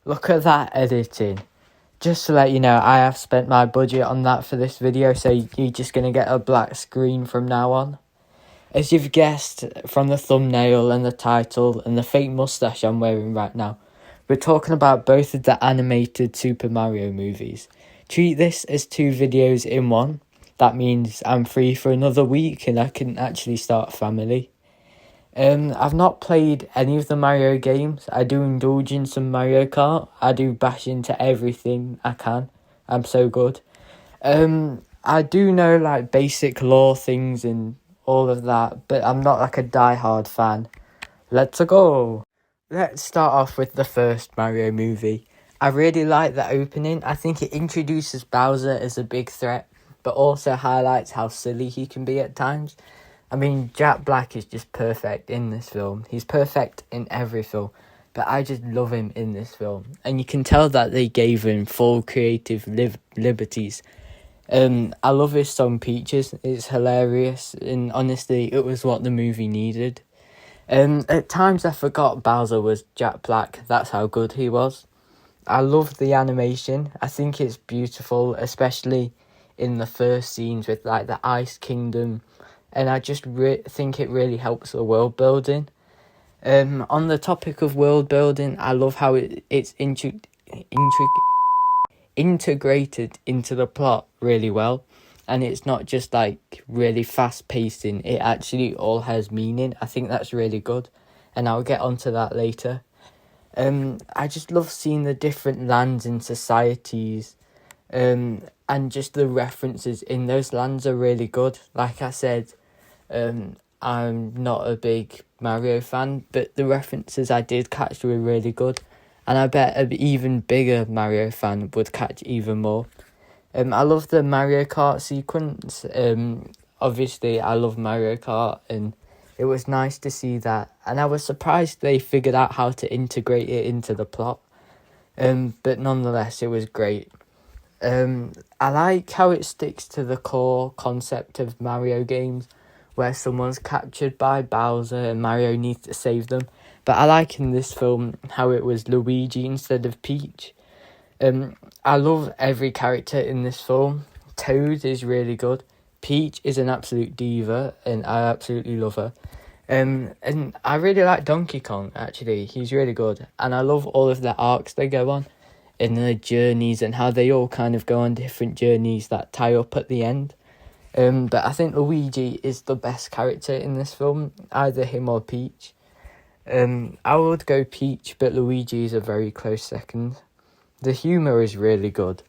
Look at that editing. Just to let you know, I have spent my budget on that for this video, so you're just going to get a black screen from now on. As you've guessed from the thumbnail and the title and the fake moustache I'm wearing right now, we're talking about both of the animated Super Mario movies. Treat this as 2 videos in one. That means I'm free for another week and I can actually start a family. I've not played any of the Mario games. I do indulge in some Mario Kart. I do bash into everything I can. I'm so good. I do know like basic lore things and all of that, but I'm not like a die-hard fan. Let's go! Let's start off with the first Mario movie. I really like the opening. I think it introduces Bowser as a big threat, but also highlights how silly he can be at times. I mean, Jack Black is just perfect in this film. He's perfect in every film, but I just love him in this film. And you can tell that they gave him full creative liberties. I love his song Peaches. It's hilarious, and honestly, it was what the movie needed. At times I forgot Bowser was Jack Black. That's how good he was. I love the animation. I think it's beautiful, especially in the first scenes with like the Ice Kingdom. And I just think it really helps the world building. On the topic of world building, I love how it's integrated into the plot really well. And it's not just like really fast pacing, it actually all has meaning. I think that's really good. And I'll get onto that later. I just love seeing the different lands and societies. And just the references in those lands are really good. Like I said, I'm not a big Mario fan, but the references I did catch were really good. And I bet an even bigger Mario fan would catch even more. I love the Mario Kart sequence. Obviously, I love Mario Kart, and it was nice to see that. And I was surprised they figured out how to integrate it into the plot. But nonetheless, it was great. I like how it sticks to the core concept of Mario games, where someone's captured by Bowser and Mario needs to save them. But I like in this film how it was Luigi instead of Peach. I love every character in this film. Toad is really good. Peach is an absolute diva, and I absolutely love her. And I really like Donkey Kong, actually. He's really good. And I love all of the arcs they go on, and the journeys, and how they all kind of go on different journeys that tie up at the end. But I think Luigi is the best character in this film, either him or Peach. I would go Peach, but Luigi is a very close second. The humour is really good.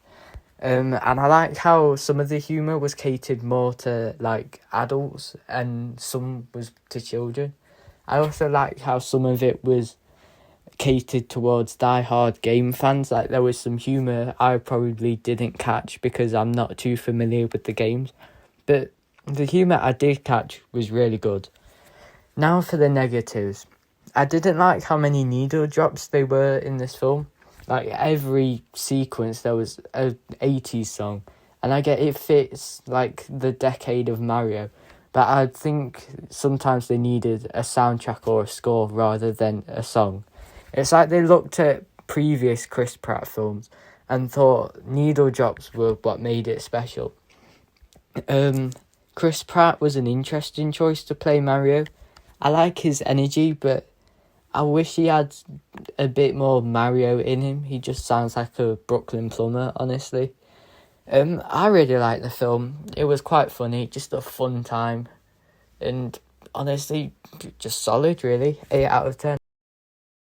And I like how some of the humour was catered more to like adults and some was to children. I also like how some of it was catered towards die-hard game fans. Like there was some humour I probably didn't catch because I'm not too familiar with the games. But the humour I did catch was really good. Now for the negatives. I didn't like how many needle drops they were in this film. Like every sequence there was a 80s song. And I get it fits like the decade of Mario. But I think sometimes they needed a soundtrack or a score rather than a song. It's like they looked at previous Chris Pratt films and thought needle drops were what made it special. Chris Pratt was an interesting choice to play Mario. I like his energy, but I wish he had a bit more Mario in him. He just sounds like a Brooklyn plumber, honestly. I really liked the film. It was quite funny, just a fun time. And honestly, just solid, really. 8 out of 10.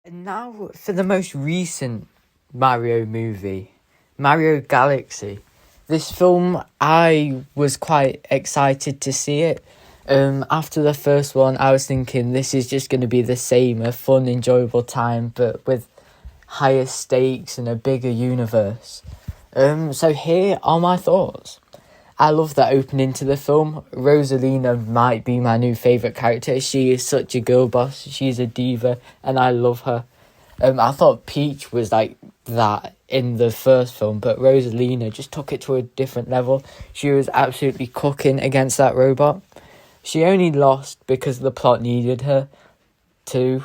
And now for the most recent Mario movie, Mario Galaxy. This film, I was quite excited to see it. After the first one, I was thinking this is just going to be the same, a fun, enjoyable time, but with higher stakes and a bigger universe. So here are my thoughts. I love the opening to the film. Rosalina might be my new favourite character. She is such a girl boss. She's a diva, and I love her. I thought Peach was like that in the first film, but Rosalina just took it to a different level. She was absolutely cooking against that robot. She only lost because the plot needed her. too.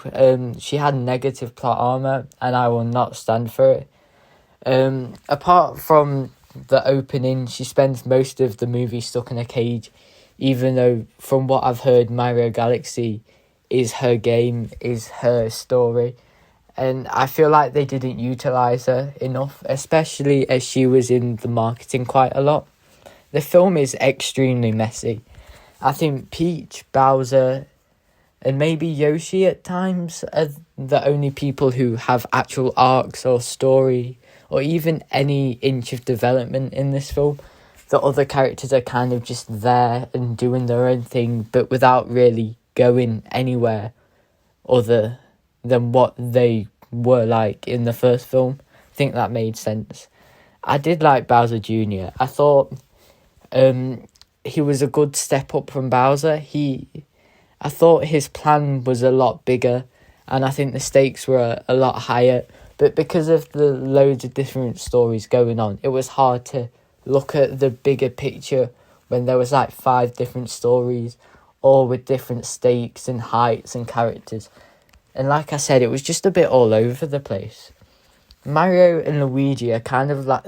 She had negative plot armor, and I will not stand for it. Apart from the opening, she spends most of the movie stuck in a cage, even though from what I've heard, Mario Galaxy is her game, is her story. And I feel like they didn't utilise her enough, especially as she was in the marketing quite a lot. The film is extremely messy. I think Peach, Bowser, and maybe Yoshi at times are the only people who have actual arcs or story or even any inch of development in this film. The other characters are kind of just there and doing their own thing, but without really going anywhere other than what they were like in the first film. I think that made sense. I did like Bowser Jr. I thought he was a good step up from Bowser. I thought his plan was a lot bigger, and I think the stakes were a lot higher. But because of the loads of different stories going on, it was hard to look at the bigger picture when there was like 5 different stories, all with different stakes and heights and characters. And like I said, it was just a bit all over the place. Mario and Luigi are kind of like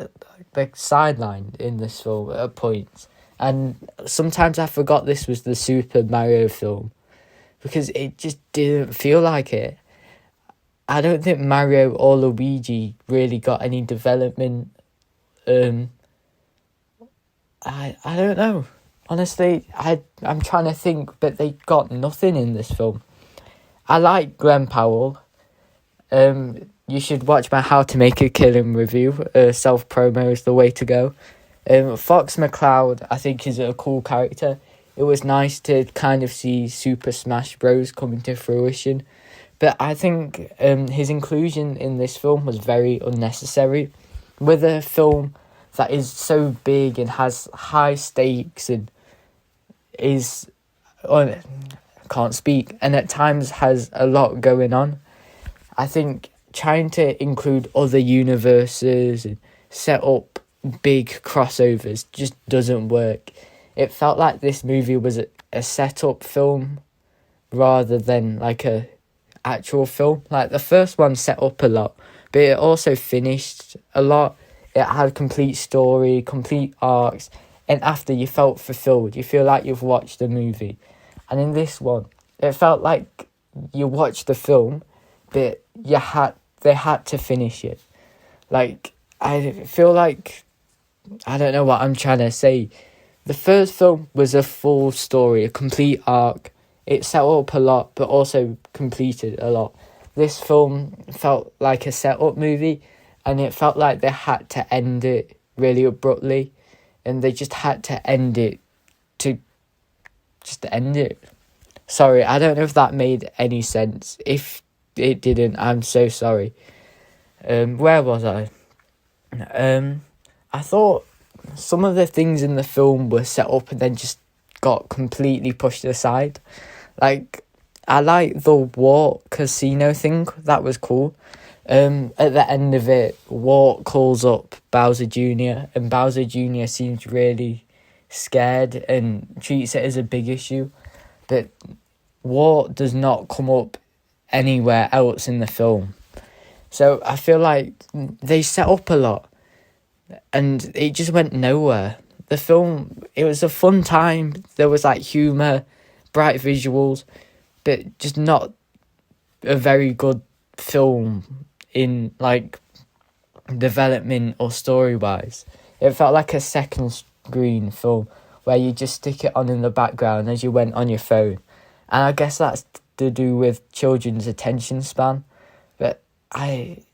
sidelined in this film at points. And sometimes I forgot this was the Super Mario film, because it just didn't feel like it. I don't think Mario or Luigi really got any development. I don't know. Honestly, I'm trying to think, but they got nothing in this film. I like Glenn Powell. You should watch my How to Make a Killing review. Self-promo is the way to go. Fox McCloud, I think, is a cool character. It was nice to kind of see Super Smash Bros. Coming to fruition. But I think his inclusion in this film was very unnecessary. With a film that is so big and has high stakes and is... can't speak, and at times has a lot going on, I think trying to include other universes and set up big crossovers just doesn't work. It felt like this movie was a set-up film rather than like a actual film. Like the first one set up a lot, but it also finished a lot. It had complete story, complete arcs, and after you felt fulfilled, you feel like you've watched a movie. And in this one, it felt like you watched the film, but they had to finish it. Like, I feel like, I don't know what I'm trying to say. The first film was a full story, a complete arc. It set up a lot, but also completed a lot. This film felt like a set-up movie, and it felt like they had to end it really abruptly, and they just had to end it to just end it. Sorry, I don't know if that made any sense. If it didn't, I'm so sorry. Where was I? I thought some of the things in the film were set up and then just got completely pushed aside. Like, I like the Wart casino thing. That was cool. At the end of it, Wart calls up Bowser Jr. and Bowser Jr. seems really scared and treats it as a big issue. But Wart does not come up anywhere else in the film. So I feel like they set up a lot and it just went nowhere. The film, it was a fun time. There was like humour, bright visuals, but just not a very good film in like development or story-wise. It felt like a second screen film where you just stick it on in the background as you went on your phone. And I guess that's to do with children's attention span. But I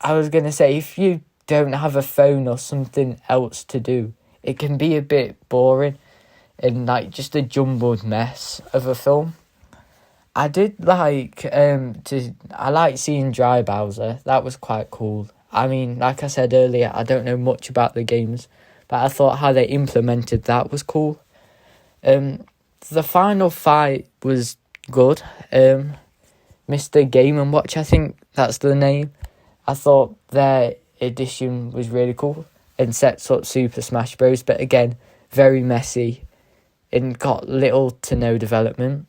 was going to say, if you don't have a phone or something else to do, it can be a bit boring and like just a jumbled mess of a film. I did like I like seeing Dry Bowser. That was quite cool. I mean, like I said earlier, I don't know much about the games, but I thought how they implemented that was cool. The final fight was good. Mr. Game & Watch, I think that's the name. I thought their edition was really cool and sets up Super Smash Bros. But again, very messy and got little to no development.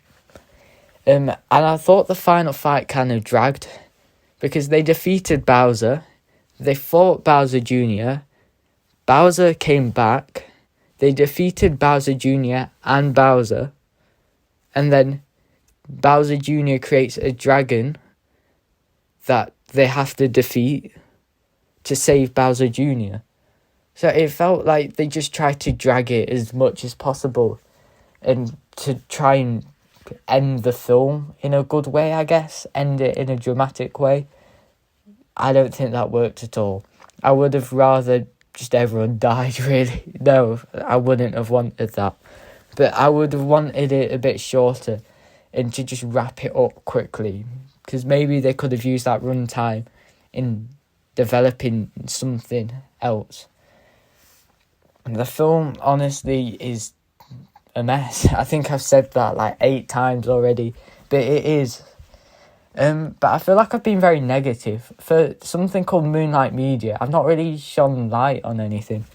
And I thought the final fight kind of dragged because they defeated Bowser. They fought Bowser Jr. Bowser came back. They defeated Bowser Jr. and Bowser. And then Bowser Jr. creates a dragon that they have to defeat to save Bowser Jr. So it felt like they just tried to drag it as much as possible and to try and end the film in a good way, I guess. End it in a dramatic way. I don't think that worked at all. I would have rather just everyone died, really. No, I wouldn't have wanted that. But I would have wanted it a bit shorter and to just wrap it up quickly. Because maybe they could have used that runtime in developing something else. The film, honestly, is a mess. I think I've said that like 8 times already. But it is. But I feel like I've been very negative. For something called Moonlight Media, I've not really shone light on anything.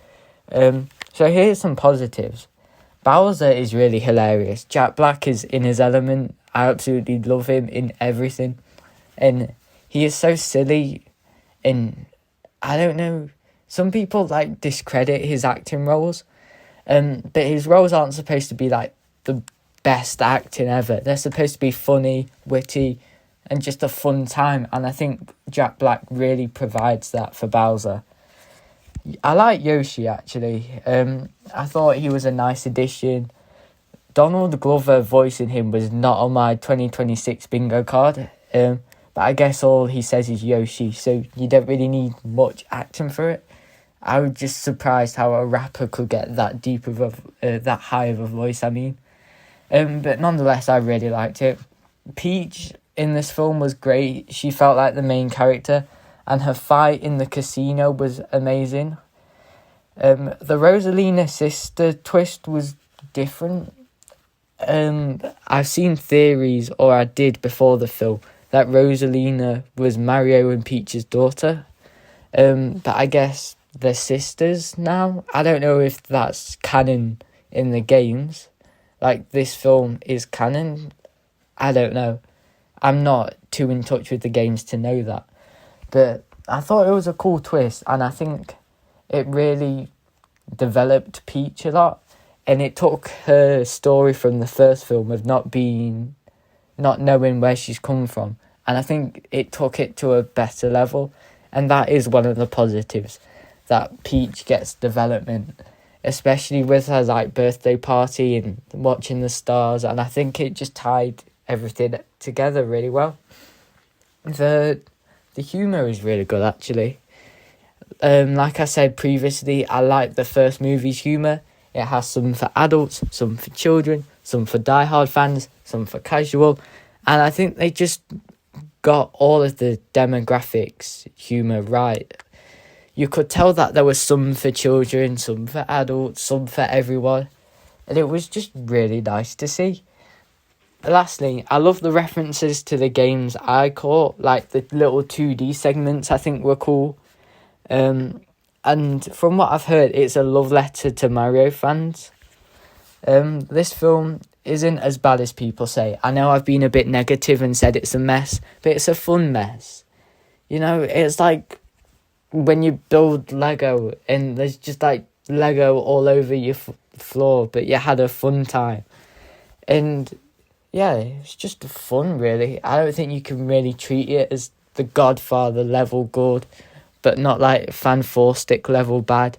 So here's some positives. Bowser is really hilarious. Jack Black is in his element. I absolutely love him in everything. And he is so silly. And I don't know, some people like discredit his acting roles. But his roles aren't supposed to be like the best acting ever. They're supposed to be funny, witty, and just a fun time. And I think Jack Black really provides that for Bowser. I like Yoshi, actually. I thought he was a nice addition. Donald Glover voicing him was not on my 2026 bingo card. But I guess all he says is Yoshi, so you don't really need much acting for it. I was just surprised how a rapper could get that deep of that high of a voice, I mean. But nonetheless, I really liked it. Peach in this film was great. She felt like the main character, and her fight in the casino was amazing. The Rosalina sister twist was different. I've seen theories, or I did before the film, that Rosalina was Mario and Peach's daughter. But I guess they're sisters now. I don't know if that's canon in the games. Like, this film is canon. I don't know. I'm not too in touch with the games to know that. But I thought it was a cool twist, and I think it really developed Peach a lot. And it took her story from the first film of not knowing where she's come from. And I think it took it to a better level. And that is one of the positives, that Peach gets development, especially with her like birthday party and watching the stars. And I think it just tied everything together really well. The humour is really good, actually. Like I said previously, I like the first movie's humour. It has some for adults, some for children, some for diehard fans, some for casual. And I think they just got all of the demographics humour right. You could tell that there was some for children, some for adults, some for everyone. And it was just really nice to see. Lastly, I love the references to the games I caught, like the little 2D segments I think were cool. And from what I've heard, it's a love letter to Mario fans. This film isn't as bad as people say. I know I've been a bit negative and said it's a mess, but it's a fun mess. You know, it's like when you build Lego and there's just like Lego all over your floor, but you had a fun time. And yeah, it's just fun, really. I don't think you can really treat it as the Godfather level good, but not like Fan 4 Stick level bad.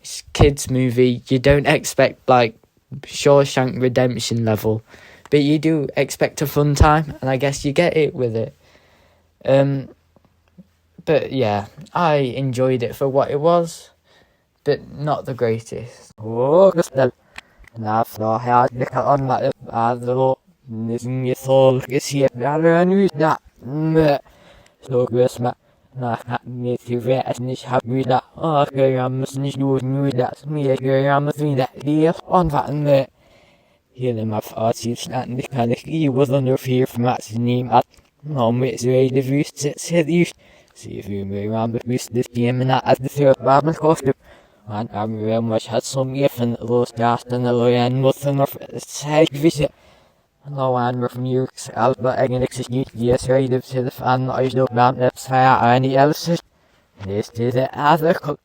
It's a kids' movie. You don't expect like Shawshank Redemption level, but you do expect a fun time, and I guess you get it with it. But yeah, I enjoyed it for what it was, but not the greatest. See if you may around the boost this game and at the third Bible costume. And I'm very much had some gift and the lost gas and the low end nothing of side visit. Hello and from you, Alba Agnex, yes, right to the fan, I don't know, that's how any else. This is the other cook.